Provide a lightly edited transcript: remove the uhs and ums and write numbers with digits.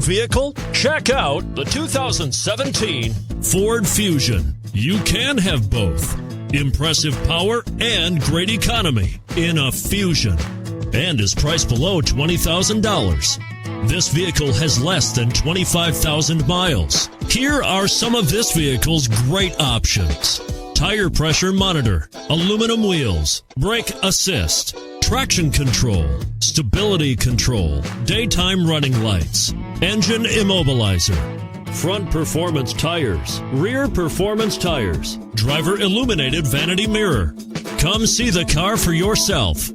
vehicle? Check out the 2017 Ford Fusion. You can have both. Impressive power and great economy in a Fusion, and is priced below $20,000. This vehicle has less than 25,000 miles. Here are some of this vehicle's great options: tire pressure monitor, aluminum wheels, brake assist, traction control, stability control, daytime running lights, engine immobilizer, front performance tires, rear performance tires, driver illuminated vanity mirror. Come see the car for yourself.